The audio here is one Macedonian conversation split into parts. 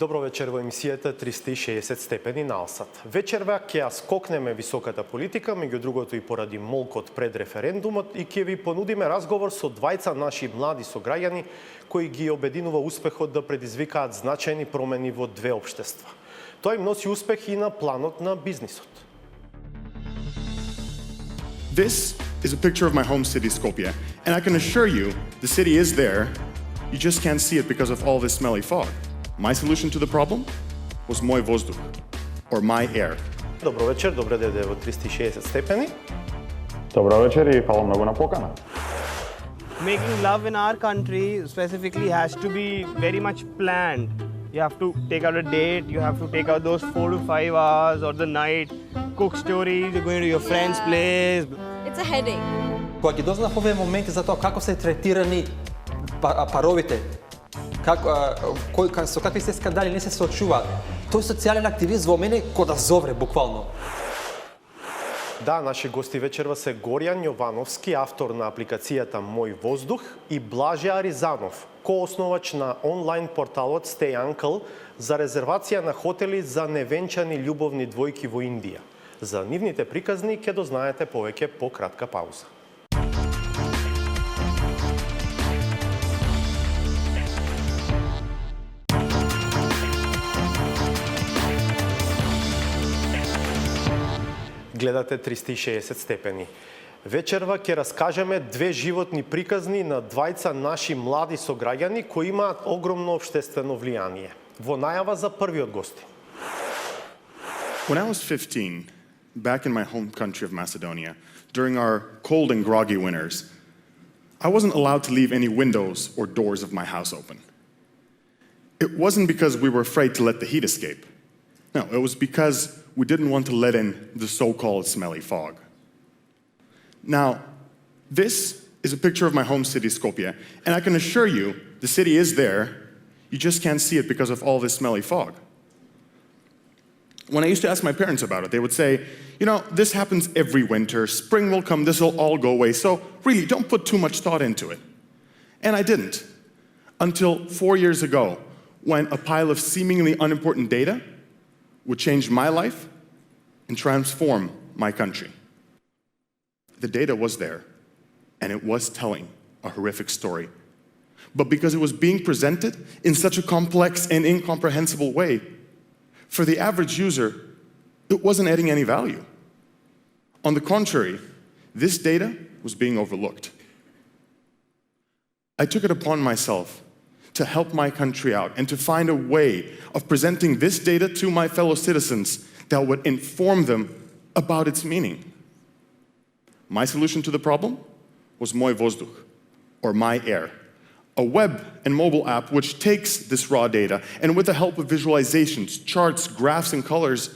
Добро вечер во емисијата 360 степени на Алсат. Вечерва ќе ја скокнеме високата политика, меѓу другото и поради молкот пред референдумот, и ќе ви понудиме разговор со двајца наши млади сограѓани кои ги обединува успехот да предизвикаат значајни промени во две општества. Тоа им носи успех и на планот на бизнисот. This is a picture of my home city, Skopje, and I can assure you the city is there. You just can't see it because of all this smelly fog. My solution to the problem was Moj Vozduk, or my air. Добро вечер, добре дојде во 360 степени. Добро вечер и фала многу на покана. Making love in our country specifically has to be very much planned. You have to take out a date, you have to take out those 4 to 5 hours or the night, cook stories, you're going to your friend's place. It's a headache. Кога ги дознав овие моменти за тоа како се третирани паровите, со какви се скандали не се соочуваат, тој социјален активист во мене ко да зовре буквално. Да, наши гости вечерва се Горјан Јовановски, автор на апликацијата Мој воздух, и Блаже Аризанов, коосновач на онлайн порталот Stay Uncle за резервација на хотели за невенчани љубовни двојки во Индија. За нивните приказни ќе дознаете повеќе по кратка пауза. Гледате 360 степени. Вечерва ќе раскажеме две животни приказни на двајца наши млади сограѓани кои имаат огромно општествено влијание. Во најава за првиот гости. When I was 15, back in my home country of Macedonia, during our cold and groggy winters, I wasn't allowed to leave any windows or doors of my house open. It wasn't because we were afraid to let the heat escape. No, it was because we didn't want to let in the so-called smelly fog. Now, this is a picture of my home city, Skopje, and I can assure you the city is there, you just can't see it because of all this smelly fog. When I used to ask my parents about it, they would say, you know, this happens every winter, spring will come, this will all go away, so really don't put too much thought into it. And I didn't, until 4 years ago, when a pile of seemingly unimportant data would change my life and transform my country. The data was there, and it was telling a horrific story. But because it was being presented in such a complex and incomprehensible way, for the average user, it wasn't adding any value. On the contrary, this data was being overlooked. I took it upon myself to help my country out and to find a way of presenting this data to my fellow citizens that would inform them about its meaning. My solution to the problem was Moj Vozduk, or my air, a web and mobile app which takes this raw data and with the help of visualizations, charts, graphs, and colors,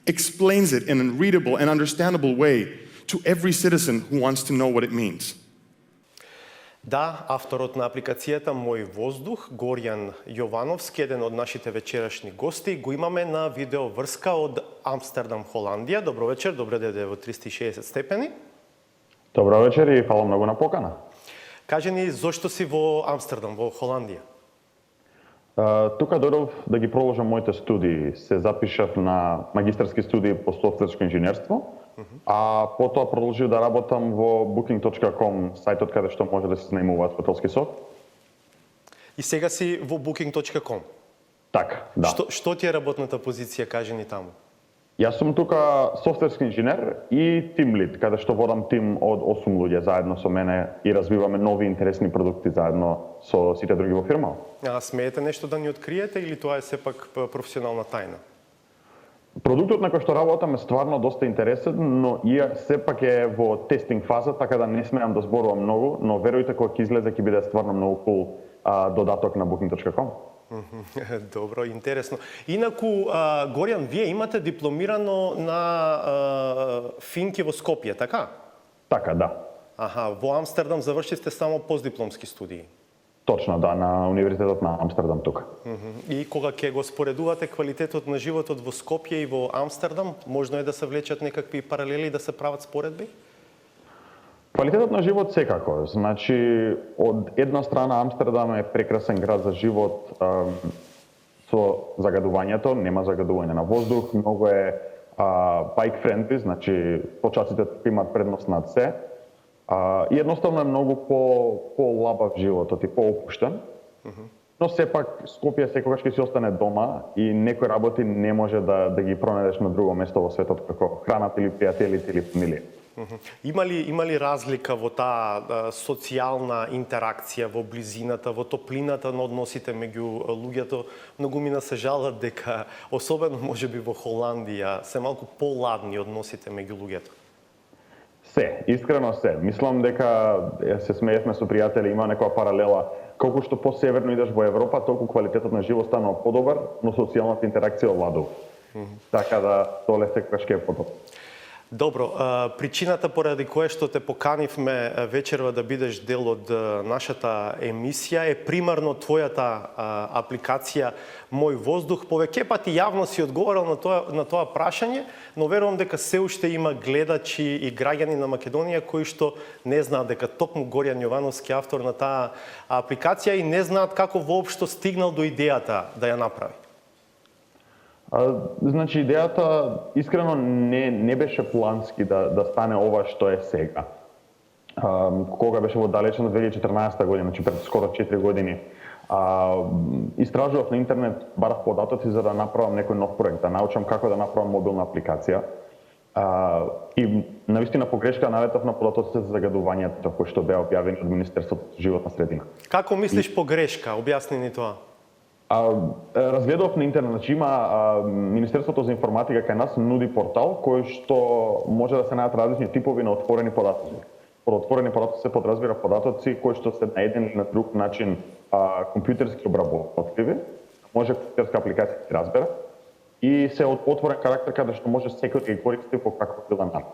explains it in a readable and understandable way to every citizen who wants to know what it means. Да, авторот на апликацијата Мој воздух, Горјан Јовановски, еден од нашите вечерашни гости, го имаме на видео врска од Амстердам, Холандија. Добро вечер, добре дојде во 360 степени. Добро вечер и фала многу на покана. Кажи ни, зошто си во Амстердам, во Холандија? Тука дојдов да ги продолжам моите студии. Се запишав на магистарски студии по софтверско инженерство, а потоа продолжив да работам во booking.com, сајтот каде што може да се најмуваат хотелски соб. И сега си во booking.com? Така, да. Што ти е работната позиција, кажи ни таму? Јас сум тука софтверски инженер и тим лид, каде што водам тим од 8 луѓе заедно со мене и развиваме нови интересни продукти заедно со сите други во фирма. А смеете нешто да ни откриете или тоа е сепак професионална тајна? Продуктот на кој што работам е стварно доста интересен, но сепак е во тестинг фаза, така да не смеам да зборувам многу, но верујте кога ќе излезе ќе биде стварно многу кул додаток на booking.com. Добро, интересно. Инаку, Горјан, вие имате дипломирано на финки во Скопје, така? Така, да. Аха, во Амстердам завршивте само постдипломски студии? Точно, да, на Универзитетот на Амстердам тука. И кога ќе го споредувате квалитетот на животот во Скопје и во Амстердам, можно е да се влечат некакви паралели, да се прават споредби? Квалитетот на живот секако. Значи, од една страна Амстердам е прекрасен град за живот, со загадувањето, нема загадување на воздух, многу е bike friendly, значи почасите имаат предност над се. И едноставно е многу по-лабав животот и по-опуштен. Но сепак Скопје секогаш ќе си остане дома и некои работи не може да ги пронедеш на друго место во светот, како храната или пријателите или фамилија. Има ли разлика во таа социјална интеракција, во близината, во топлината на односите меѓу луѓето? Многумина се жалат дека, особено можеби во Холандија, се малку поладни односите меѓу луѓето. Се, искрено се. Мислам дека се смеевме со пријатели, има некоја паралела. Колку што по-северно идеш во Европа, толку квалитетот на живот станува подобар, но социјалната интеракција оладува. Така да толе секогаш ќе е подобро. Добро, причината поради која што те поканивме вечерва да бидеш дел од нашата емисија е примарно твојата апликација Мој воздух. Повеќе пати јавно си одговорил на тоа прашање, но верувам дека се уште има гледачи и граѓани на Македонија кои што не знаат дека токму Горјан Јовановски автор на таа апликација и не знаат како воопшто стигнал до идејата да ја направи. Значи, идејата искрено не беше плански да стане ова што е сега. Кога беше во далечна 2014 година, значи пред скоро 4 години, истражував на интернет, барав податоци за да направам некој нов проект, да научам како да направам мобилна апликација. И навистина погрешка наветав на податоците за загадувањето кои што беа објавени од Министерството за животна средина. Како мислиш погрешка? Објасни ни тоа. Разгледав на интернет, значи има Министерството за информатика кај нас нуди портал кој што може да се најдат различни типови на отворени податоци. Под отворени податоци се подразбира податоци кои што се на еден или на друг начин компјутерски обработливи, може компјутерска апликација да се разбере и се од отворен карактер каде што може секој да ги користи по каква била намера.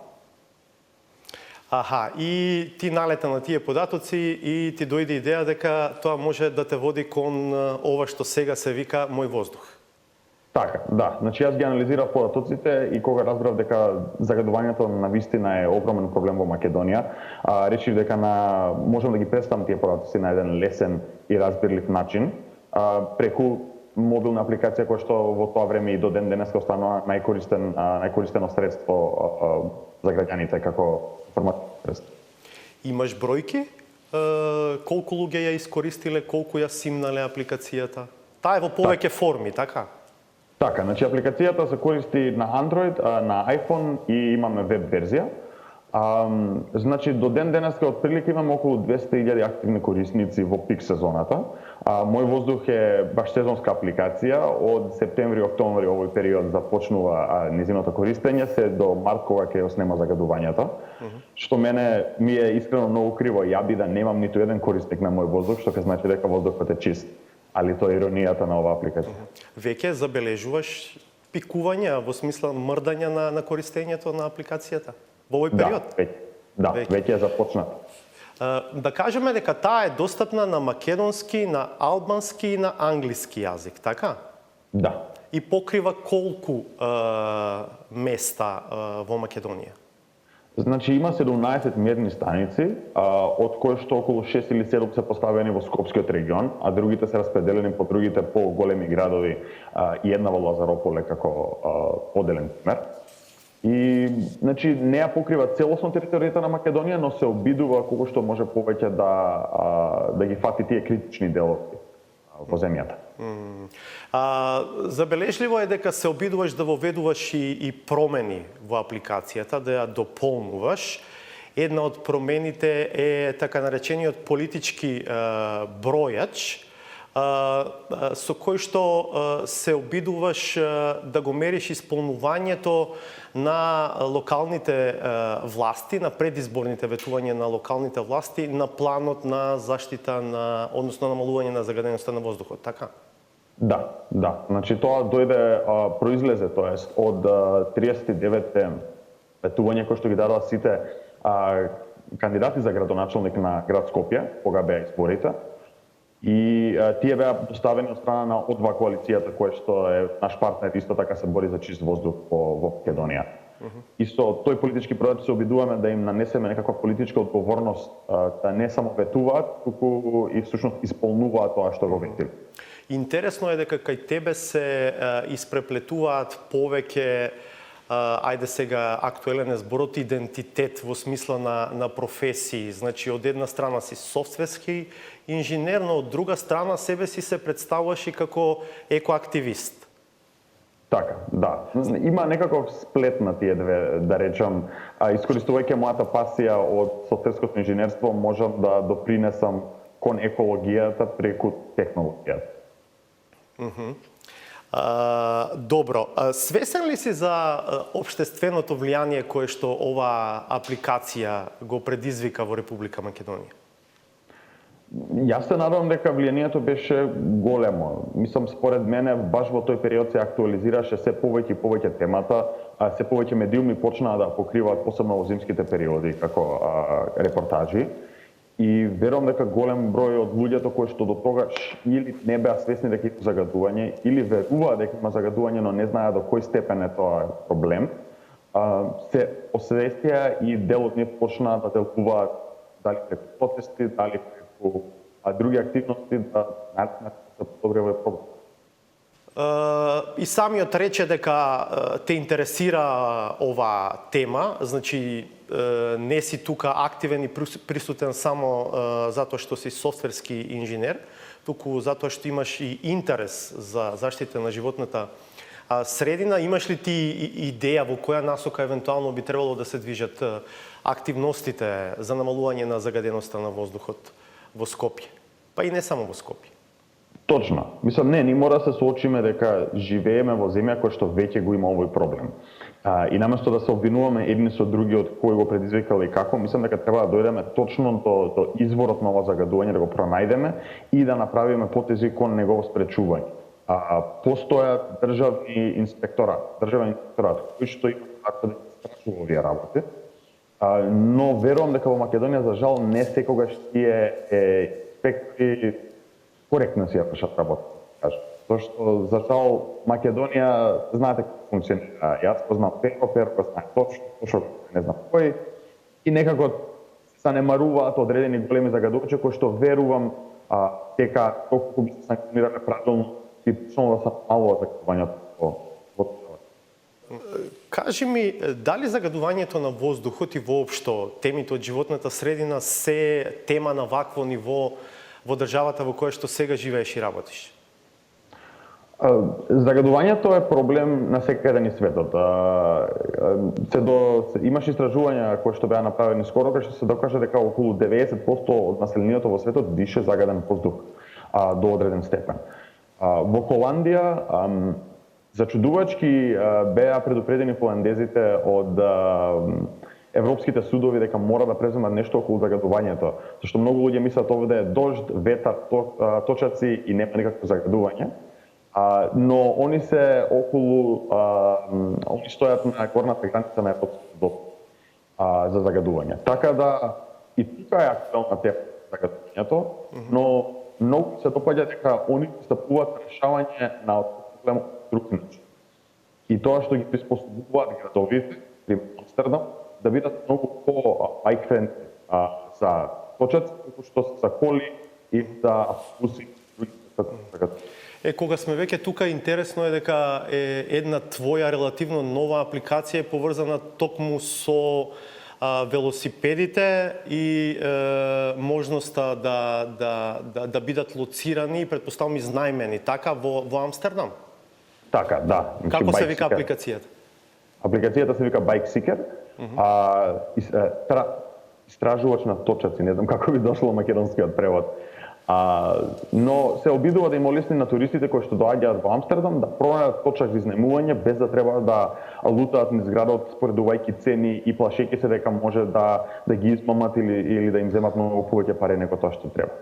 Аха, и ти налета на тие податоци и ти дојде идеја дека тоа може да те води кон ова што сега се вика Мој воздух. Така, да. Значи јас ги анализирав податоците и кога разбрав дека загадувањето на вистина е огромен проблем во Македонија, речив дека можам да ги представам тие податоци на еден лесен и разбирлив начин, преку мобилна апликација која што во тоа време и до ден денеска останува најкористено средство за граѓаните како информативно средство. Имаш бројки? Колку луѓе ја искористиле, колку ја симнале апликацијата? Таа е во повеќе форми, така? Така, значи апликацијата се користи на Android, на iPhone и имаме веб верзија. Значи до ден денеска отприлика имаме околу 200.000 активни корисници во пик сезоната. Мој воздух е баш сезонска апликација, од септември-октомври овој период започнува незиното користење, се до март кога ќе ја снема загадувањата. Што мене ми е искрено многу криво, ја би да немам ниту еден корисник на мој воздух, што ќе значи дека воздухот е чист. Али тоа е иронијата на оваа апликација. Веќе забележуваш пикување во смисла мрдање на користењето на апликацијата во овој период? Веќе е започнат. Да кажеме дека таа е достапна на македонски, на албански и на англиски јазик, така? Да. И покрива колку места во Македонија? Значи има 17 мерни станици, од кои што околу 6 или 7 се поставени во Скопскиот регион, а другите се распределени по другите по-големи градови и една во Лазарополе како поделен пример. И значи не ја покрива целосно територијата на Македонија, но се обидува колку што може повеќе да ги фати тие критични делови во земјата. Забележливо е дека се обидуваш да воведуваш и промени во апликацијата, да ја дополнуваш. Една од промените е така наречениот политички бројач, со кој што се обидуваш да го мериш исполнувањето на локалните власти, на предизборните ветувања на локалните власти, на планот на заштита односно намалување на загаденоста на воздухот, така? Да. Значи тоа произлезе, тоест од 39 ветувања кои што ги дадоа сите кандидати за градоначалник на град Скопје, кога беа изборите. И тие беа поставени од страна на одва коалицијата која што е наш партнер, исто така се бори за чист воздух во Македонија. И со тој политички проект се обидуваме да им нанесеме некаква политичка одговорност, да не само ветуваат, туку и всушност исполнуваат тоа што го ветили. Интересно е дека кај тебе се испреплетуваат повеќе ајде сега актуелен е зборот идентитет во смисла на професии. Значи од една страна си софтверски инженер, но од друга страна себе си се представуваш и како екоактивист. Така, да. Има некаков сплет на тие две, да речам. Искористувајќи мојата пасија од софтверското инженерство, можам да допринесам кон екологијата преку технологијата. Добро. Свесен ли си за општественото влијание кое што оваа апликација го предизвика во Република Македонија? Јас се надевам дека влијанието беше големо. Мислам, според мене, баш во тој период се актуализираше се повеќе и повеќе темата, а се повеќе медиуми почнаа да покриваат, посебно во зимските периоди, како репортажи. И верувам дека голем број од луѓето кои што до тогаш или не беа свесни дека има загадување, или веруваа дека има загадување, но не знаеа до кој степен е тоа проблем, се освестија и дел од нив почнаа да делуваат дали преку протести, дали преку други активности да подобри овој проблем. И самиот рече дека те интересира оваа тема, значи не си тука активен и присутен само затоа што си софтверски инженер, туку затоа што имаш и интерес за заштита на животната средина. Имаш ли ти идеја во која насока евентуално би требало да се движат активностите за намалување на загаденоста на воздухот во Скопје? Па и не само во Скопје. Точно. Мислам, ние мора да се соочиме дека живееме во земја која што веќе го има овој проблем. И наместо да се обвинуваме едни со други од кој го предизвикал и како, мислам дека треба да дојдеме точно до изворот на ова загадување, да го пронајдеме и да направиме потези кон негово спречување. Постојат државни инспекторат кои што имаат како да истражува овие работи, но верувам дека во Македонија за жал не секогаш тие инспектори коректно си ја вршат работа, кажам. Тоа што за жал Македонија знаете како функционира. Јас познам Перо знае точно, не знам кој, и некако се занемаруваат одредени големи загадувачи кои што верувам дека колку би се санкционирале правилно и почнало да се намалува загадувањето во Кажи ми, дали загадувањето на воздухот и воопшто темите од животната средина се тема на вакво ниво во државата во која што сега живееш и работиш? Загадувањето е проблем на секаде ни светот. Имаш истражувања кои што беа направени скоро, кај што се докажа дека околу 90% од населението во светот дише загаден воздух до одреден степен. Во Холандија зачудувачки беа предупредени холандезите од европските судови дека мора да преземат нешто околу загадувањето, зашто многу луѓе мислат овде е дожд, ветар, точаци и нема никакво загадување. Но они се околу, они стојат на горната граница на европското дозвола за загадување. Така да и тука е актуелна тема загадувањето, но многу се допаѓа дека они пристапуваат решавање на проблемот на друг начин. И тоа што ги приспособуваат градовите, пример Амстердам, да бидат многу по-bike-friendly за точаци, што се за коли и за автобуси. Кога сме веќе тука, интересно е дека една твоја релативно нова апликација е поврзана токму со велосипедите и можноста да бидат лоцирани и претпоставам изнајмени, така во Амстердам? Така, да. Како се вика апликацијата? Апликацијата се вика Bike Seeker. Истражувач на точаци, не знам како би дошло македонскиот превод. Но се обидува да им олесни на туристите кои што доаѓаат во Амстердам да пронајдат точак за изнемување без да треба да лутаат низ градот споредувајќи цени и плашејќи се дека може да ги измамат или да им земат многу повеќе пари него тоа што треба.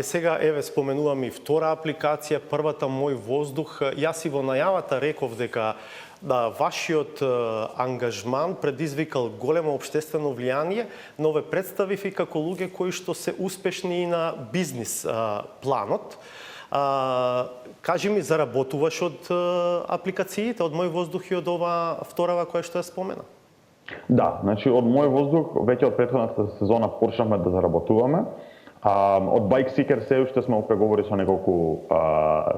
Сега, споменувам и втора апликација, првата Мој воздух. Јас и во најавата реков дека вашиот ангажман предизвикал големо општествено влијание, но ве представив и како луѓе кои што се успешни и на бизнис планот. Кажи ми, заработуваш од апликациите, од Мој воздух и од ова вторава која што ја спомена? Да, значи од Мој воздух веќе од претходната сезона почнавме да заработуваме. Од Bike Seeker се уште сме у преговори со неколку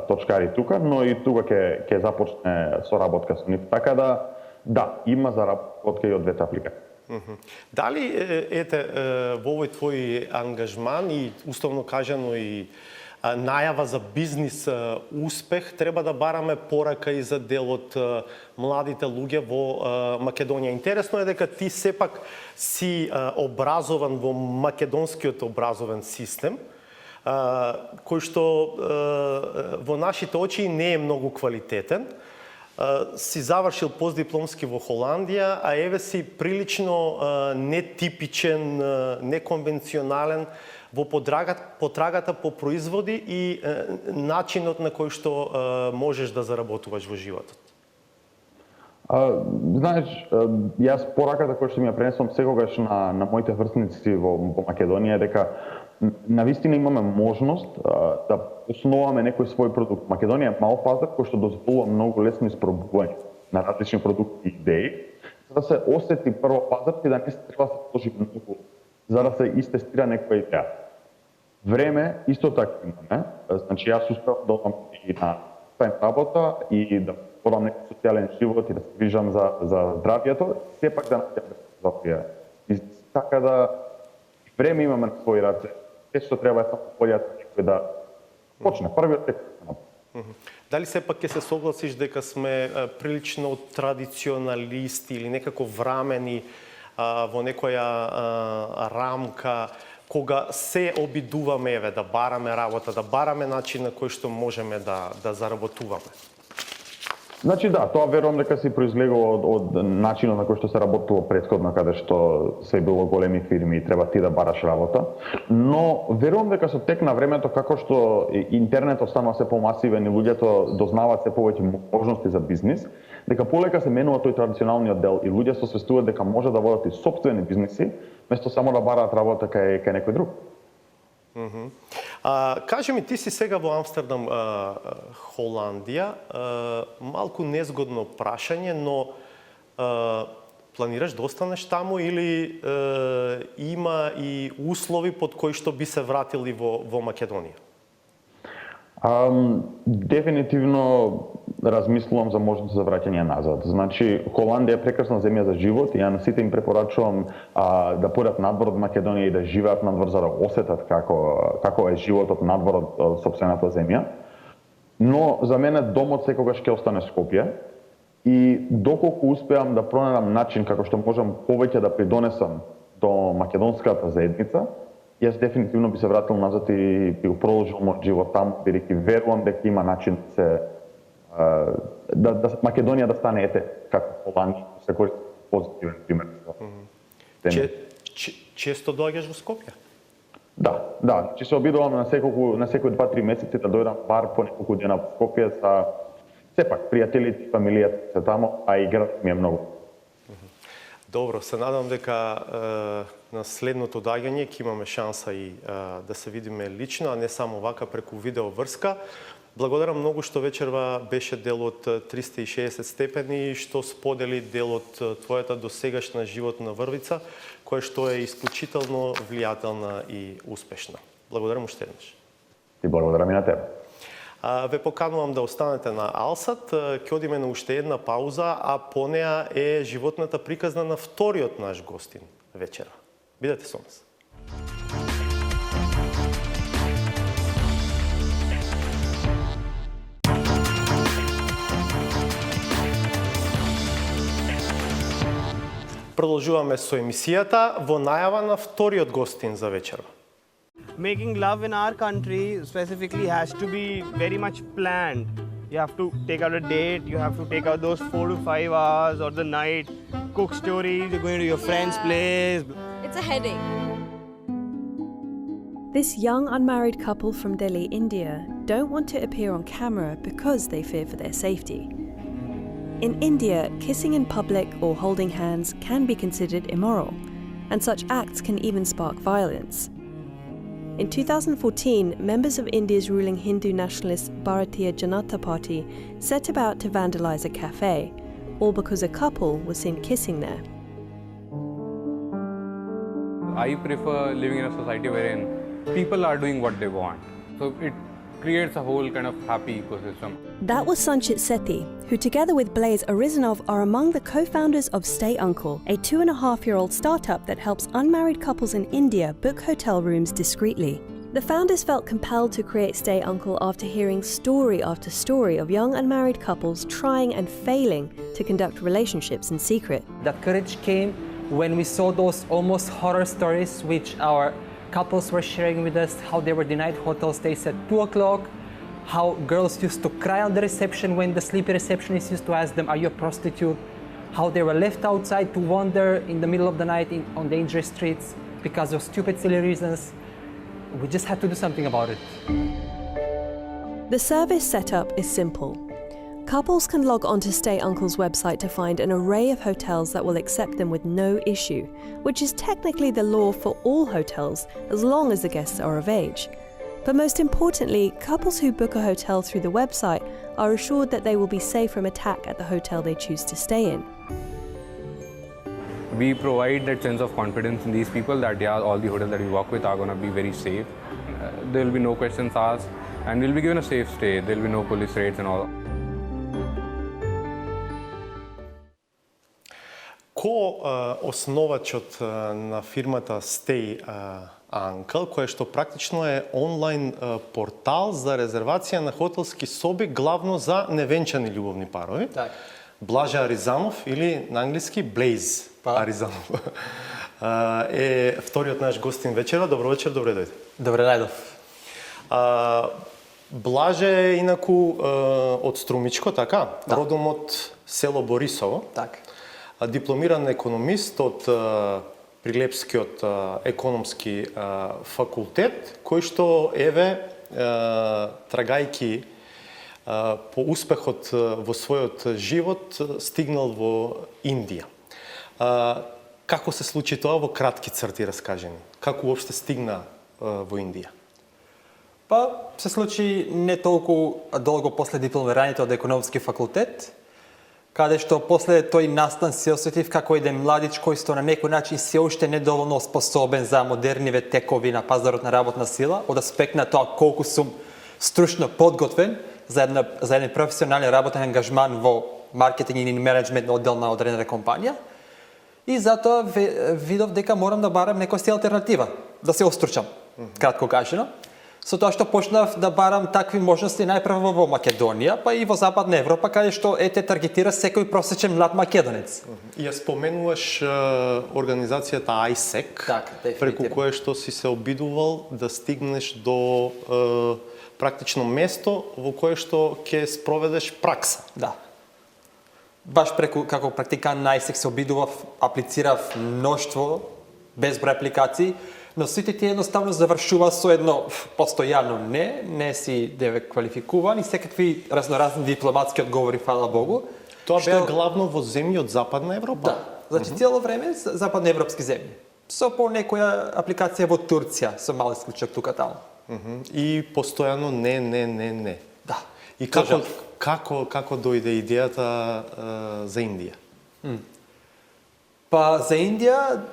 точкари тука, но и тука ќе започне соработка со нив. Така да, има заработка и од двете апликации. Дали во овој твој ангажман и уставно кажано и најава за бизнис успех треба да бараме порака и за дел од младите луѓе во Македонија. Интересно е дека ти сепак си образован во македонскиот образовен систем, кој што во нашите очи не е многу квалитетен. Си завршил постдипломски во Холандија, а еве си прилично нетипичен, неконвенционален во потрагата по производи и начинот на кој што можеш да заработуваш во животот. Знаеш, јас пораката која што ми ја пренесувам секогаш на моите врсници во Македонија е дека навистина имаме можност да основаме некој свој продукт. Македонија е мал пазар кој што дозволува многу лесно испробување на различни продукти и идеи, за да се осети прво пазар и да не се треба да се вложи многу за да се истестира некоја идеја. Време исто така имаме, значи јас успеав да одам и на тајм работа и да водам некој социјален живот и да се грижам за здравјето, сепак да најдам бизнес. Така да време имаме на своји раце. Се што треба е само појат некој да почне првиот тек. Дали сепак ќе се согласиш дека сме прилично традиционалисти или некако врамени во некоја рамка кога се обидуваме да бараме работа, да бараме начин на кој што можеме да заработуваме? Значи да, тоа верувам дека се произлегува од начинот на кој што се работува претходно, каде што се било големи фирми и треба ти да бараш работа, но верувам дека со тек на времето, како што интернетот станува се помасивен и луѓето дознаваат се повеќе можности за бизнис, дека полека се менува тој традиционалниот дел и луѓе се освестуваат дека може да водат и сопствени бизниси, место само да бараат работа кај некој друг. Кажи ми, ти си сега во Амстердам, Холандија. Малку незгодно прашање, но планираш да останеш таму или има и услови под кои што би се вратили во Македонија? Дефинитивно размислувам за можност за враќање назад. Значи, Холандија е прекрасна земја за живот и ја на сите им препорачувам да појдат надвор од Македонија и да живеат надвор за да осетат како е животот надвор од сопствената земја. Но за мене домот секогаш ќе остане Скопје и доколку успеам да пронајдам начин како што можам повеќе да придонесам до македонската заедница, јас дефинитивно би се вратил назад и би го продолжил мојот живот таму, бидејќи верувам дека има начин да Македонија да стане како Холандија, се користи позитивен пример. Често доаѓаш во Скопје? Да, че се обидувам на секој 2-3 месеци да дојдам бар по неколку дена во Скопје са сепак пријателите и фамилијата се таму, а и градот ми е многу. Добро, се надам дека на следното доаѓање ќе имаме шанса и да се видиме лично, а не само вака преку видео врска. Благодарам многу што вечерва беше дел од 360 степени и што сподели дел од твојата досегашна животна врвица, која што е исклучително влијателна и успешна. Благодарам уште еднаш. И благодарам и на тебе. Ве поканувам да останете на Алсат. Ќе одиме на уште една пауза, а по неа е животната приказна на вториот наш гостин вечера. Бидете со нас. Продолжуваме со емисијата во најава на вториот гостин за вечера. Making love in our country specifically has to be very much planned. You have to take out a date, you have to take out those 4 to 5 hours or the night, cook stories, you're going to your friend's place. It's a headache. This young unmarried couple from Delhi, India, don't want to appear on camera because they fear for their safety. In India, kissing in public or holding hands can be considered immoral, and such acts can even spark violence. In 2014, members of India's ruling Hindu nationalist Bharatiya Janata Party set about to vandalize a cafe, all because a couple was seen kissing there. I prefer living in a society wherein people are doing what they want. So it creates a whole kind of happy ecosystem. That was Sanchit Sethi, who together with Blaise Arizanov are among the co-founders of Stay Uncle, a 2.5-year-old startup that helps unmarried couples in India book hotel rooms discreetly. The founders felt compelled to create Stay Uncle after hearing story after story of young unmarried couples trying and failing to conduct relationships in secret. That courage came when we saw those almost horror stories which our couples were sharing with us, how they were denied hotel stays at 2 o'clock, how girls used to cry on the reception when the sleepy receptionist used to ask them, are you a prostitute? How they were left outside to wander in the middle of the night on dangerous streets because of stupid, silly reasons. We just had to do something about it. The service setup is simple. Couples can log onto Stay Uncle's website to find an array of hotels that will accept them with no issue, which is technically the law for all hotels as long as the guests are of age. But most importantly, couples who book a hotel through the website are assured that they will be safe from attack at the hotel they choose to stay in. We provide that sense of confidence in these people that all the hotels that we work with are going to be very safe. There will be no questions asked and we'll be given a safe stay. There will be no police raids and all. Ко основачот на фирмата Stay Uncle, кој што практично е онлайн портал за резервација на хотелски соби главно за невенчани љубовни парови. Так. Блаже Аризанов или на англиски Blaise Аризанов е вториот наш гостин вечера. Добро вечер, добре дојде. Добре најдов. Блаже е инаку од Струмичко, така? Да. Родом од село Борисово. Так. Дипломиран економист од Прилепскиот економски факултет, кој што еве трагајки по успехот во својот живот стигнал во Индија. Како се случи тоа во кратки црти раскажени? Како уопште стигна во Индија? Па се случи не толку долго после дипломирањето од економски факултет, каде што после тој настан се осетив како еден младич кој што на некој начин се уште недоволно способен за модерниве текови на пазарот на работна сила, од аспект на тоа колку сум стручно подготвен за еден професионален работен ангажман во маркетинг или менеджмент на оддел на одредена компанија. И затоа видов дека морам да барам некоја си алтернатива, да се остручам, кратко кажано. Со тоа што почнав да барам такви можности најпрво во Македонија, па и во Западна Европа, каде што ете таргетира секој просечен млад македонец. И ја споменуваш организацијата ISEC, Так, преку кое што си се обидувал да стигнеш до практично место во кое што ќе спроведеш пракса. Да. Баш преку како практикант на ISEC се обидував, аплицирав мноштво безброј апликации, но сите тие едноставно завршува со едно постојано не си деве квалификуван и секакви разноразни дипломатски одговори, фала Богу. Тоа беа главно во земји од Западна Европа? Да, значи цело време западноевропски земји. Со по некоја апликација во Турција, со мал исклучок тука таму. И постојано не. Да. И како дојде идејата за Индија? Па за Индија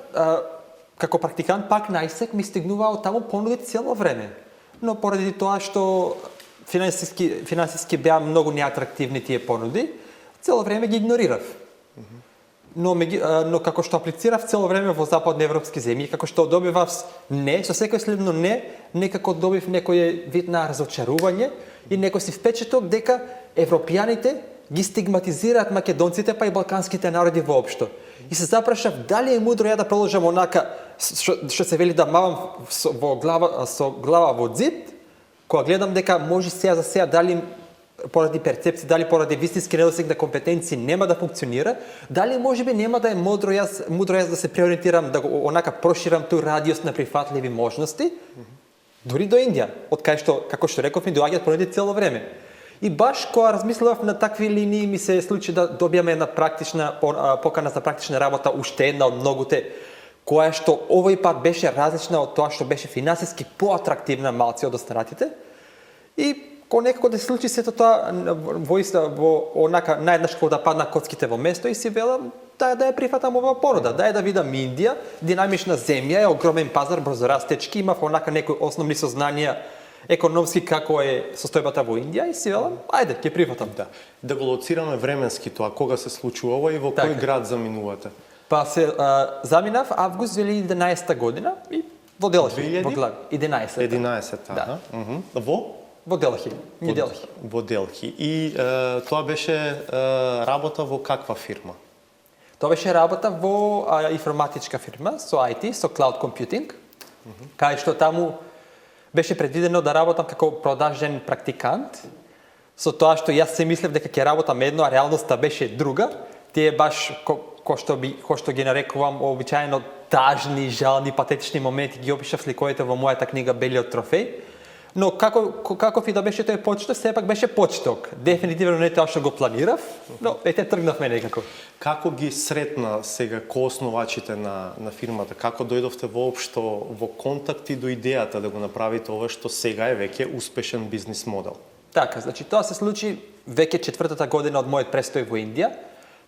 како практикант пак на ISEC ми стигнува од таму понуди цело време. Но поради тоа што финансиски беа многу неатрактивни тие понуди, цело време ги игнорирав. Но како што аплицирав цело време во западноевропски земји, како што добивав не, со секој следно не, некако добив некој вид на разочарување и некој си впечаток дека европјаните ги стигматизираат македонците па и балканските народи воопшто. И се запрашав дали е мудро ја да продолжам онака што се вели да мавам со глава во зид, кога гледам дека може сега за сега дали поради перцепција, дали поради вистински недостиг на компетенции нема да функционира, дали можеби нема да е мудро јас да се преориентирам, да го онака проширам тој радиус на прифатливи можности, дури до Индија, од кај што, како што реков, ми доаѓаат понуди цело време. И баш кога размислував на такви линии ми се случи да добиаме една покана за практична работа, уште една од многуте, која што овој пат беше различна од тоа што беше финансиски поатрактивна малци од останатите. И ко некако да се случи сето тоа во онака наједнаш кога да падна коцките во место и си велам да ја прифатам ова понуда, да видам Индија, динамична земја, е огромен пазар, брзорастечки, имав онака некои основни сознанија економски како е состојбата во Индија и си велам, ајде, ќе прифатам. Да го лоцираме временски тоа, кога се случува ова и во кој град заминувате? Па се заминав август 2011 година и во Делхи, во Глави. 11, да. Во Делхи, Нью Делхи. Во Делхи. И тоа беше работа во каква фирма? Тоа беше работа во информатичка фирма со IT, со cloud computing, кај што таму беше предвидено да работам како продажен практикант, со тоа што јас се мислев дека ќе работам едно, а реалноста беше друга. Тие баш кој што ги нарекувам обичаено тажни, жални, патетични моменти ги опишав сликовите во мојата книга Белиот трофеј. Но каков и да беше тој почеток, сепак беше почеток. Дефинитивно не тоа што го планирав, но ете тргнавме некако. Како ги сретна сега коосновачите на фирмата? Како дојдовте воопшто во контакти до идејата да го направите ова што сега е веќе успешен бизнис модел? Така, значи тоа се случи веќе 4-та година од мојот престој во Индија.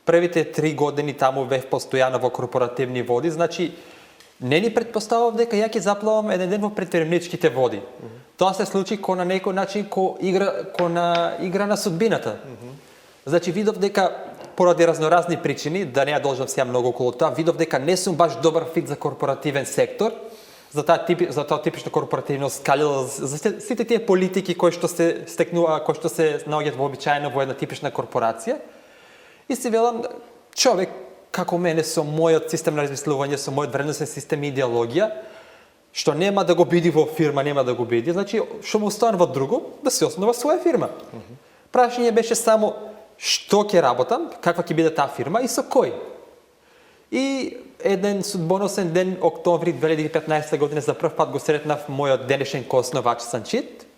Првите 3 години таму бев постојано во корпоративни води, значи не ни предпоставав дека ја ќе заплавам еден ден во претприемничките води. Тоа се случи на некој начин на игра на судбината. Значи видов дека поради разноразни причини, да не ја должам сега многу околу тоа, видов дека не сум баш добар фит за корпоративен сектор, за тоа типично корпоративно скалило, за сите тие политики кои што се стекнува, кои што се наоѓаат вообичаено во една типична корпорација. И си велам, човек како мене со мојот систем на размислување, со мојот вредносен систем и идеологија, што нема да го биди во фирма, нема да го биди, значи што му останува друго, да се основа своја фирма. Прашање беше само што ќе работам, каква ќе биде таа фирма и со кој. И еден судбоносен ден, октомври 2015 година, за прв пат го сретнав мојот денешен коосновач Санчит,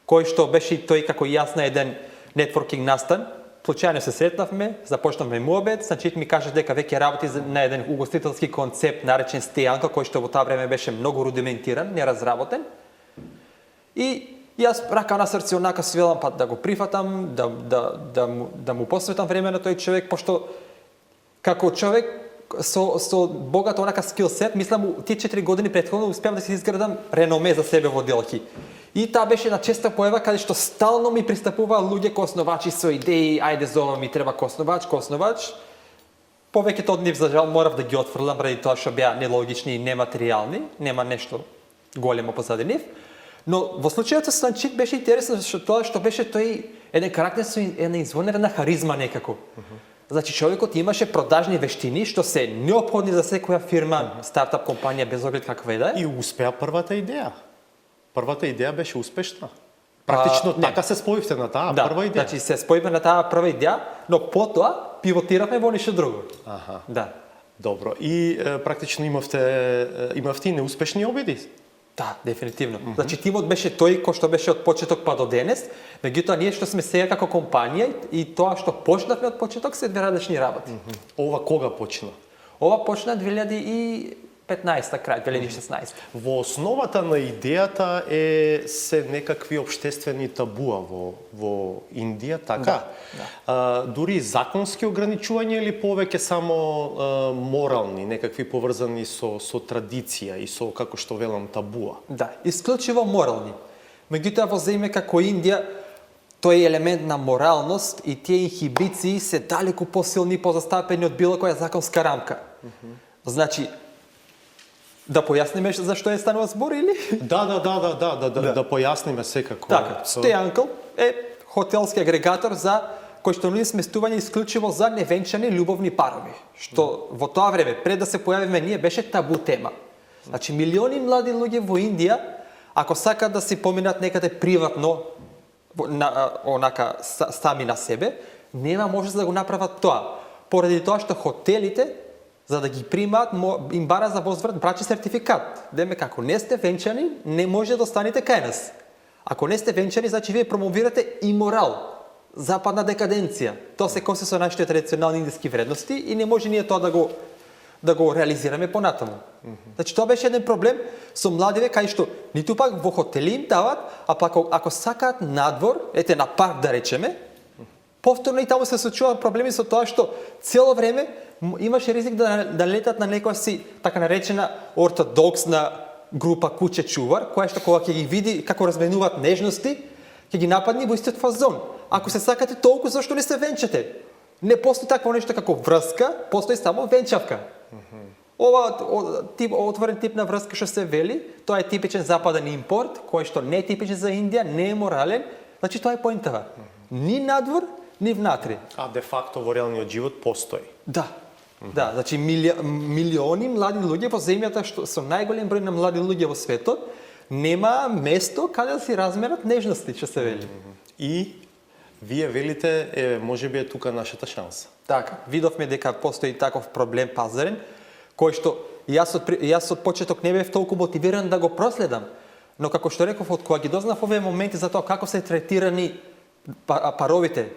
кој што беше тој како јас на еден нетворкинг настан. Случајно се сретнавме, започнавме муабет, Санчит ми каже дека веќе работи на еден угостителски концепт наречен Стејанка, кој што во таа време беше многу рудиментиран, неразработен. И јас рака на срце онака си велам па да го прифатам, да му посветам време на тој човек, пошто како човек со богат онака скилсет, мислам тие 4 години претходно успеав да си изградам реноме за себе во Делхи. И таа беше една честа појава каде што стално ми пристапуваа луѓе коосновачи со идеи, ајде зова ми треба коосновач. Повеќето од нив за жал морав да ги отфрлам ради тоа што беа нелогични и нематеријални, нема нешто големо позади нив. Но во случајот со Санчит беше интересно што беше тој еден карактер со една извонерена харизма некако. Значи човекот имаше продажни вештини што се неопходни за секоја фирма, стартап компанија без оглед каква е да е. И успеа првата идеја. Првата идеја беше успешна. Практично така се споивте на таа прва идеја. Значи се споивме на таа прва идеја, но потоа пивотиравме во нешто друго. Да. Добро. И практично имавте и неуспешни обиди. Да, дефинитивно. Значи тимот беше тој кој што беше од почеток па до денес, меѓутоа ние што сме сега како компанија и тоа што почнавме од почеток се две различни работи. Ова кога почна? Ова почна 2015 крај 2016. Во основата на идејата се некакви општествени табуа во Индија, така? Да. Дури законски ограничувања или повеќе само морални, некакви поврзани со традиција и со, како што велам, табуа? Да, исклучиво морални. Меѓутоа во земја како Индија, тој елемент на моралност и тие инхибиции се далеку посилни и позастапени од било која законска рамка. Значи, да појасниме зашто е станува збор или? Да појасниме секако. Така, Стејанкл е хотелски агрегатор за кој што нуди сместување исклучиво за невенчани љубовни парови, што во тоа време пред да се појавиме ние беше табу тема. Значи милиони млади луѓе во Индија, ако сакаат да си поминат некаде приватно онака сами на себе, нема можност да го направат тоа. Поради тоа што хотелите за да ги примаат, им бара за возврат брачи сертификат. Деме како не сте венчани, не може да останете кај нас. Ако не сте венчани, значи вие промовирате иморал, западна декаденција. Тоа се коси со нашите традиционални индиски вредности и не може ние тоа да го реализираме понатаму. Значи тоа беше еден проблем со младиве кај што ниту пак во хотели им дават, а пак ако сакаат надвор, ете на парк да речеме, повторно и таму се случува проблеми со тоа што цело време имаше ризик да летат на некоја си така наречена ортодоксна група куче чувар, која што кога ќе ги види како разменуваат нежности, ќе ги нападне во истиот фазон. Ако се сакате толку, зашто не се венчате? Не постои такво нешто како врска, постои само венчавка. Ова отворен тип на врска што се вели, тоа е типичен западен импорт, кој што не е типичен за Индија, не е морален, значи тоа е поентава. Ни надвор, ни внатре. А де факто во реалниот живот постои. Да. Да, значи милиони млади луѓе во земјата што со најголем број на млади луѓе во светот нема место каде да си размерат нежности, што се вели. И вие велите, можеби е тука нашата шанса. Така, видовме дека постои таков проблем пазарен, кој што јас од почеток не бев толку мотивиран да го проследам, но како што реков, од кога ги дознав овие моменти за тоа како се третирани паровите,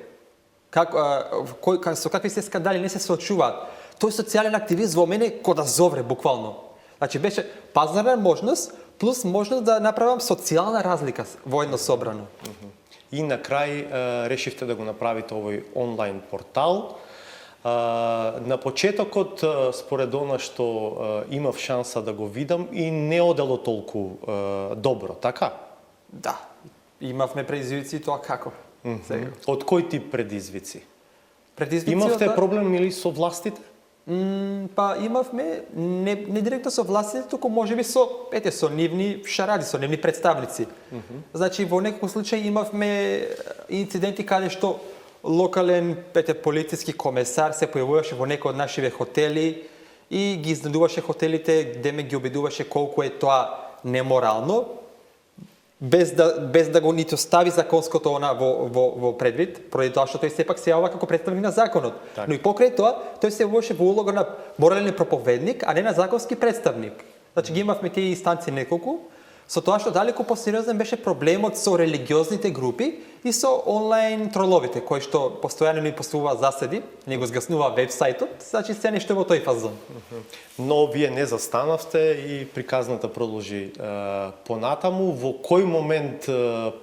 со какви се скандали не се соочуваат, тој социјален активист во мене ко да зовре буквално. Значи беше пазарна можност плюс можност да направам социјална разлика воедно собрано. И на крај решивте да го направите овој онлайн портал. На почетокот, според она што имав шанса да го видам, и не одело толку добро, така? Да, имавме предизвици, тоа како? Од кој тип предизвици? Предизвици Имавте проблем или со властите? Па имавме не директно со властите, туку можеби со нивни шаради, со нивни представници. Значи во некој случај имавме инциденти каде што локален полициски комесар се појавуваше во некој од нашиве хотели и ги изненадуваше хотелите, где ме ги обидуваше колку е тоа неморално, без да го ниту стави законското во предвид, поради тоа што тој сепак се јавува како представник на законот. Так. Но и покрај тоа, тој се јавуваше во улога на морален проповедник, а не на законски представник. Значи ги имавме тие инстанции неколку, со тоа што далеку посериозен беше проблемот со религиозните групи и со онлайн троловите, кои што постојано ни поставуваат заседи, не го згаснува вебсајтот, значи се нешто во тој фазон. Но вие не застанавте и приказната продолжи понатаму. Во кој момент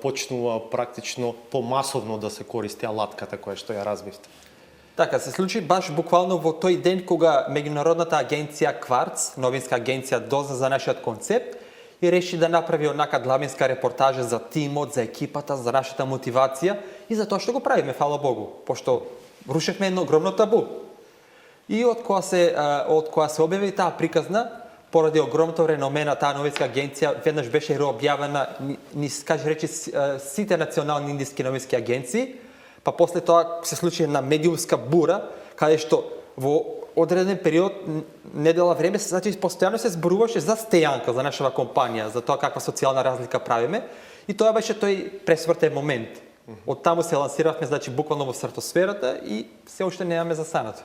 почнува практично помасовно да се користи алатката која што ја развивте? Така, се случи баш буквално во тој ден кога меѓународната агенција Кварц, новинска агенција, дозна за нашиот концепт и реши да направи онака длабинска репортажа за тимот, за екипата, за нашата мотивација и за тоа што го правиме, фала Богу, пошто рушевме едно огромно табу. И од која се објави таа приказна, поради огромното реноме на таа новинска агенција, веднаш беше реобјавена низ, каже речи, сите национални индиски новински агенции, па после тоа се случи една медиумска бура, каде што во одреден период, недела време, значи постојано се зборуваше за стејанка за нашава компанија, за тоа каква социјална разлика правиме, и тоа беше тој пресвртен момент. Од таму се лансиравме, значи буквално во стратосферата и се уште немаме застанато.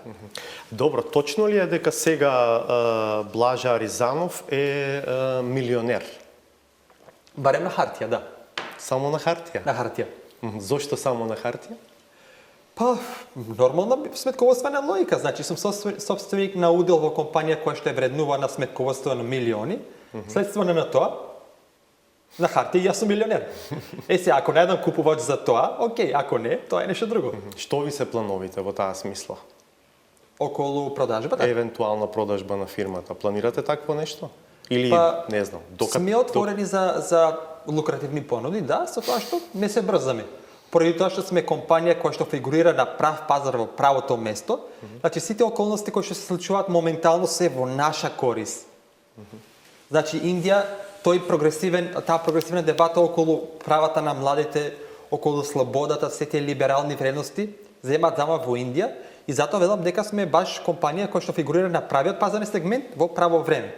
Добро, точно ли е дека сега Блажа Аризанов е милионер? Барем на хартија, да. Само на хартија? На хартија. Зошто само на хартија? Па, нормална сметководствена логика. Значи, сум собственик на удел во компанија која што е вреднувана сметководство на милиони. Следствено на тоа, на хартија јас сум милионер. Се, ако најдам купувач за тоа, окей, ако не, тоа е нешто друго. Што ви се плановите во таа смисла? Околу продажбата? Евентуална продажба на фирмата. Планирате такво нешто? Или, Па, не знам, сме отворени за лукративни понуди, да, со тоа што не се брзаме. Поради тоа што сме компанија која што фигурира на прав пазар во правото место, значи сите околности кои што се случуваат моментално се во наша корис. Значи Индија, таа прогресивна дебата околу правата на младите, околу слободата, сите либерални вредности, земаат зама во Индија и затоа велам дека сме баш компанија која што фигурира на правиот пазарен сегмент во право време.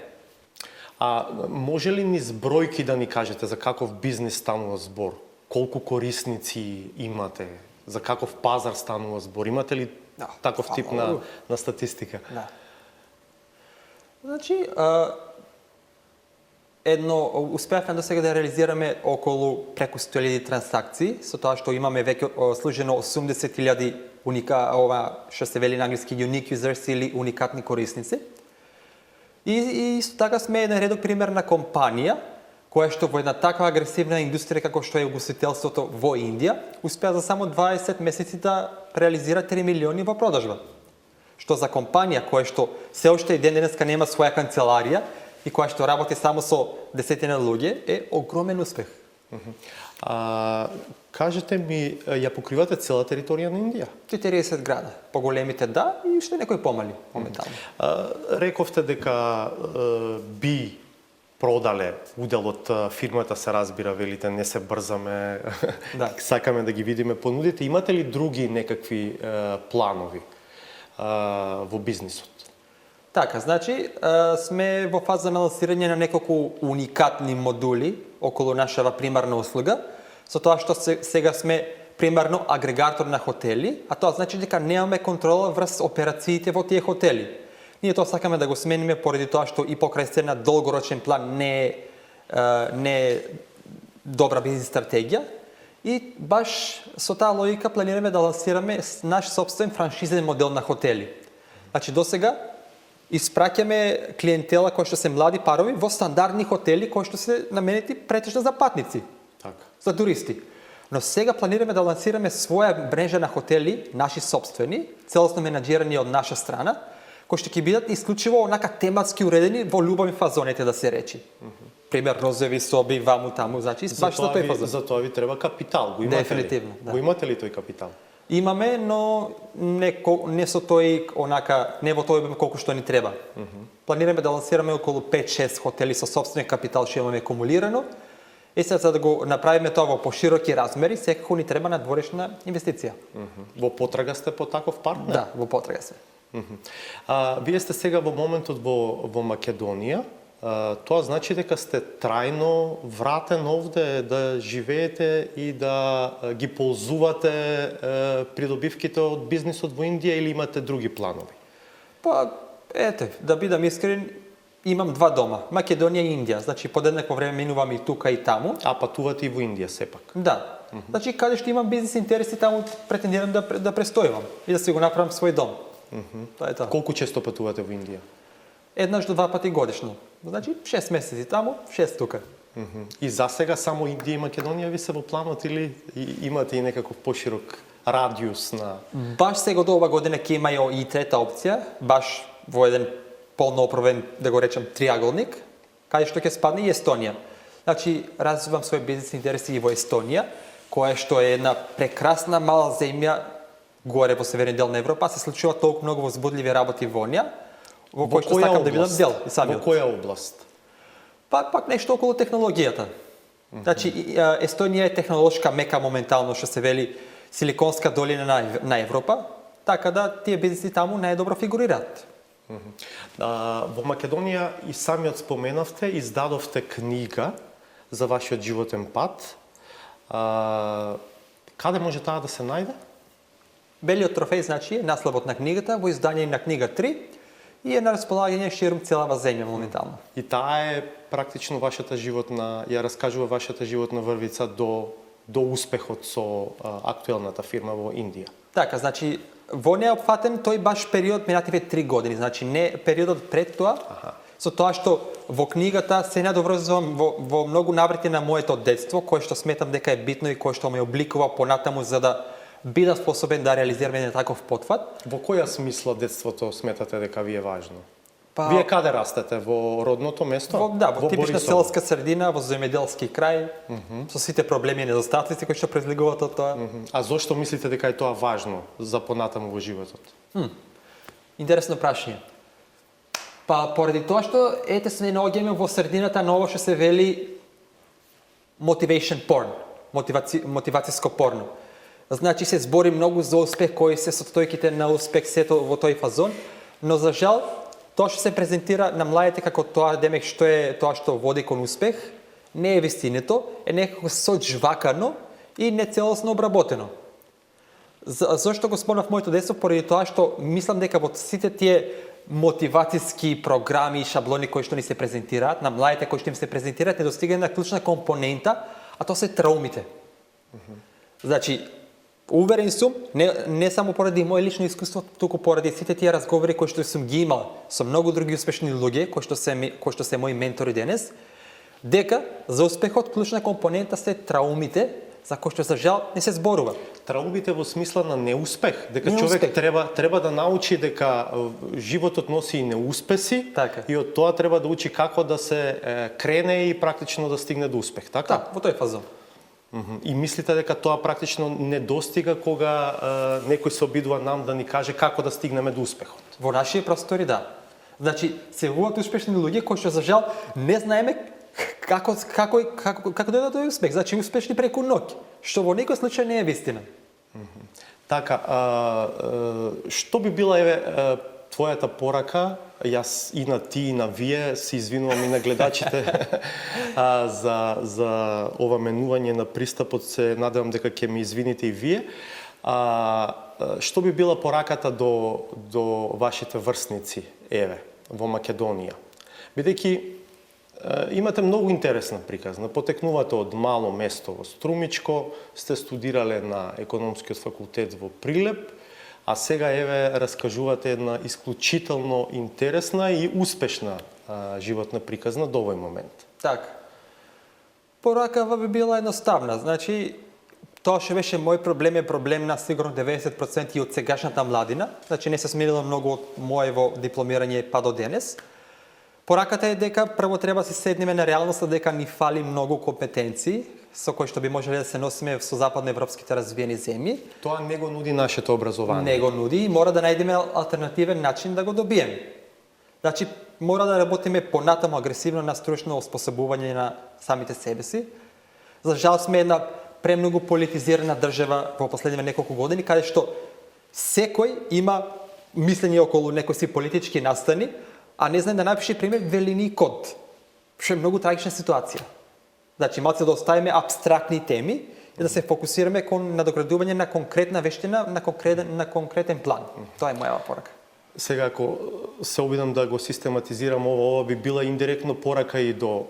А може ли низ бројки да ни кажете за каков бизнис станува збор? Колку корисници имате? За каков пазар станува збор? Имате ли таков тип на статистика? Да. Значи, успеавме до сега да реализираме околу преку 100.000 трансакции, со тоа што имаме веќе служено 80.000 ова што се вели на англиски unique users или уникатни корисници. И исто така сме еден редок пример на компанија која што во една таква агресивна индустрија како што е угостителството во Индија, успеа за само 20 месеци да реализира 3 милиони во продажба. Што за компанија која што се уште и ден денеска нема своја канцеларија и која што работи само со десетина луѓе е огромен успех. Кажете ми, ја покривате цела територија на Индија? 40 града, поголемите да и уште некои помали моментално. Рековте дека би продале удел од фирмата, се разбира, велите, не се брзаме, Да. сакаме да ги видиме понудите. Имате ли други некакви планови во бизнисот? Така, значи, сме во фаза на лансирање на неколку уникатни модули околу нашава примарна услуга, со тоа што сега сме примарно агрегатор на хотели, а тоа значи дека немаме контрола врз операциите во тие хотели. Ние тоа сакаме да го смениме поради тоа што и покрај се на долгорочен план не е добра бизнис стратегија и баш со таа логика планираме да лансираме наш собствен франшизен модел на хотели. Значи досега испраќаме клиентела кои што се млади парови во стандардни хотели кои што се наменети претежно за патници, Така. за туристи. Но сега планираме да лансираме своја мрежа на хотели, наши собствени, целосно менаџирани од наша страна, кои што ќе бидат исклучиво онака тематски уредени во љубовни фазоните, да се речи. Пример, розови соби, ваму таму, значи баш за тој фазон. За тоа ви треба капитал. Го имате Дефинитивно, ли? да. Го имате ли тој капитал? Имаме, но не со тој онака, не во тој обем колку што ни треба. Планираме да лансираме околу 5-6 хотели со собствен капитал што имаме акумулирано. И сега за да го направиме тоа во пошироки размери, секако ни треба надворешна инвестиција. Во потрага сте по таков партнер? Да, во потрага се. Вие сте сега во моментот во Македонија. Тоа значи дека сте трајно вратен овде да живеете и да ги ползувате придобивките од бизнисот во Индија или имате други планови? Па, ете, да бидам искрен, имам два дома, Македонија и Индија. Значи, подеднакво време минувам и тука и таму. А патувате и во Индија сепак? Да. Значи, каде што имам бизнес интереси, таму претендирам да престојувам и да си го направам свој дом. Тоа е тоа. Колку често патувате во Индија? Еднаш до 2 пати годишно. Значи, 6 месеци таму, 6 тука. И за сега само Индија и Македонија ви се во планот или имате и некаков поширок радиус на... Баш сега до ова година ќе има и трета опција, баш во еден полноопровен, да го речам, триаголник, каде што ќе спадне и Естонија. Значи, развивам свој бизнес интереси и во Естонија, која што е една прекрасна мала земја горе во северен дел на Европа, се случува толку многу возбудливи работи во неа, во кој што сакам да бидам дел и самиот. Во која област? Пак нешто околу технологијата. Значи, Естонија е технолошка мека моментално, што се вели Силиконска долина на Европа, така да тие бизнеси таму најдобро фигурираат. Во Македонија и самиот споменавте, издадовте книга за вашиот животен пат. Каде може таа да се најде? Белиот трофеј, значи, е насловот на книгата, во издање на книга 3 и е на располагање ширум целава земја моментално. И таа е практично вашата животна, ја раскажува вашата животна врвица до успехот со актуелната фирма во Индија. Така, значи, во неа опфатен тој баш период минативе 3 години, значи не периодот пред тоа, со тоа што во книгата се надоврзувам во многу наврати на моето детство, кое што сметам дека е битно и кое што ме обликува понатаму за да бидам способен да реализирам еден таков потфат. Во која смисла детството сметате дека ви е важно? Па, Вие каде растете? Во родното место? во типична Борисово? селска средина, во земјоделски крај, со сите проблеми и недостатоци кои што произлегуваат од тоа. А зошто мислите дека е тоа важно за понатаму во животот? Интересно прашање. Па поради тоа што ете се наоѓаме во средината на ово што се вели motivation porn, мотивацијско порно. Значи се збори многу за успех, кои се состојките на успех сето во тој фазон, но за жал тоа што се презентира на младите како тоа демек што е тоа што води кон успех, не е вистинето, е некако соџвакано и нецелосно обработено. Зошто го спомнав моето детство? Поради тоа што мислам дека во сите тие мотивацијски програми и шаблони кои што ни се презентираат, на младите кои што им се презентираат, недостига една клучна компонента, а тоа се траумите. Значи, Уверен сум, не само поради моje лично искуство, туку поради сите тие разговори кои што сум ги имал со многу други успешни луѓе, кои што се мои ментори денес, дека за успехот клучна компонента се траумите, за кои што за жал не се зборува. Траумите во смисла на неуспех, дека Неуспех. човек треба да научи дека животот носи и неуспеси, Така. и од тоа треба да учи како да се крене и практично да стигне до успех, така? Да, во тој фазон. И мислите дека тоа практично не достига кога некој се обидува нам да ни каже како да стигнеме до успехот? Во нашите простори, да. Значи, се явуваат успешни луѓе кои што за жал не знаеме како дојде до успех. Значи, успешни преку ноќ, што во некој случај не е вистина. Така, што би била твојата порака, јас и на ти и на вие се извинувам и на гледачите за ова менување на пристапот, се надевам дека ќе ми извините и вие. Што би била пораката до вашите врсници, во Македонија? Бидејќи имате многу интересна приказна. Потекнувате од мало место во Струмичко, сте студирале на економскиот факултет во Прилеп, а сега раскажувате една исклучително интересна и успешна животна приказна до овој момент. Така. Поракава би била едноставна. Значи, тоа што беше мој проблем е проблем на сигурно 90% и од сегашната младина. Значи, не се сменила многу од моево дипломирање па до денес. Пораката е дека прво треба да се седнеме на реалноста дека ни фали многу компетенции со кои што би можеле да се носиме со западноевропските развиени земји. Тоа не го нуди нашето образование. Не го нуди и мора да најдеме алтернативен начин да го добиеме. Значи, мора да работиме понатаму агресивно на стручно осposobување на самите себе си. За жал сме една премногу политизирана држава во последниве неколку години, каде што секој има мислење околу некои си политички настани, а не знае да напише пример велини код. Што е многу трагична ситуација. Значи, малце да оставиме абстрактни теми и да се фокусираме кон надоградување на конкретна вештина, на конкретен план. Тоа е моја порака. Сега, ако се обидам да го систематизирам ова би била индиректно порака и до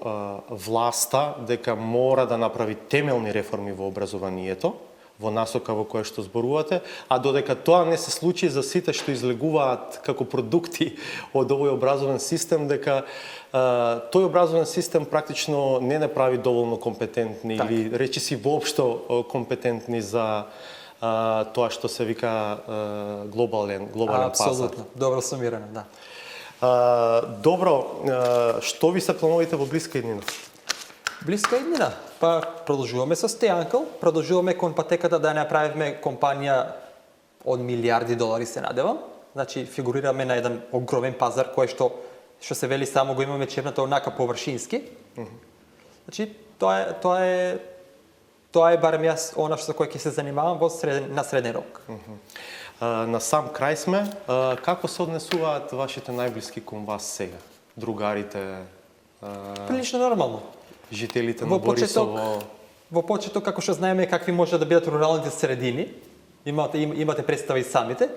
власта, дека мора да направи темелни реформи во образованието, во насока во која што зборувате, а додека тоа не се случи за сите што излегуваат како продукти од овој образовен систем, дека тој образовен систем практично не направи доволно компетентни или речиси воопшто компетентни за тоа што се вика глобален пазар. Апсолутно, добро сумирано, да. Добро, што ви се плановите во блиска иднина? Блиска иднина, па продолжуваме со Стејанкл, продолжуваме кон патеката да направиме компанија од милиарди долари, се надевам. Значи, фигурираме на еден огромен пазар кој што се вели само го имаме черната онака површински. Значи, тоа е барем јас она со кое ќе се занимавам на среден рок. На сам крај сме, како се однесуваат вашите најблиски кон вас сега? Другарите? Прилично нормално. Жителите на Борисово? Во почеток, како што знаеме какви може да бидат руралните средини, имате представа и самите,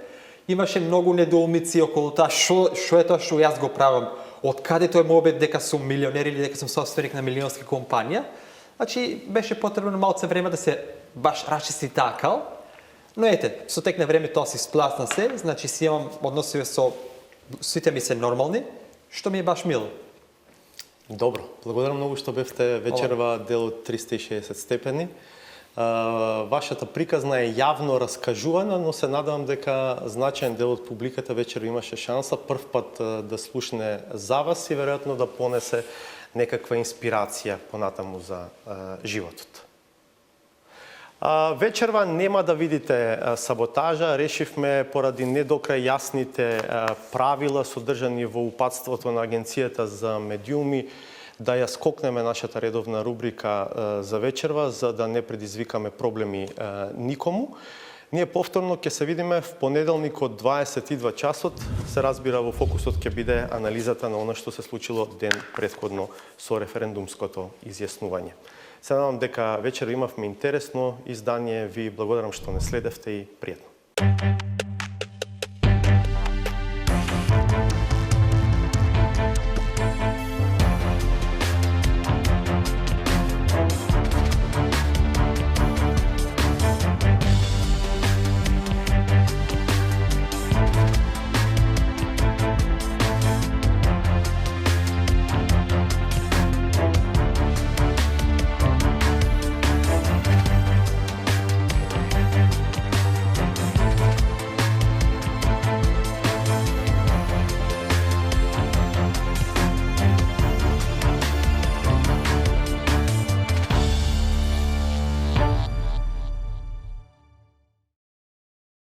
имаше многу недоумици околу тоа што е тоа што јас го правам, од каде тој мобет дека сум милионер или дека сум собственик на милионска компанија. Значи, беше потребно малце време да се баш рачисти такал, но ете, со тек на време тоа се спласна се, значи си имам односиве со сите ми се нормални, што ми е баш мило. Добро, благодарам многу што бевте вечерва дел од 360 степени. Вашата приказна е јавно раскажувана, но се надевам дека значаен дел од публиката вечер имаше шанса прв пат да слушне за вас и веројатно да понесе некаква инспирација понатаму за животот. Вечерва нема да видите саботажа, решивме поради не до крај јасните правила содржани во упатството на Агенцијата за медиуми да ја скокнеме нашата редовна рубрика за вечерва, за да не предизвикаме проблеми никому. Ние повторно ќе се видиме в понеделник од 22 часот. Се разбира, во фокусот ќе биде анализата на она што се случило ден претходно со референдумското изјаснување. Се надам дека вечер имавме интересно издание. Ви благодарам што не следевте и пријатно.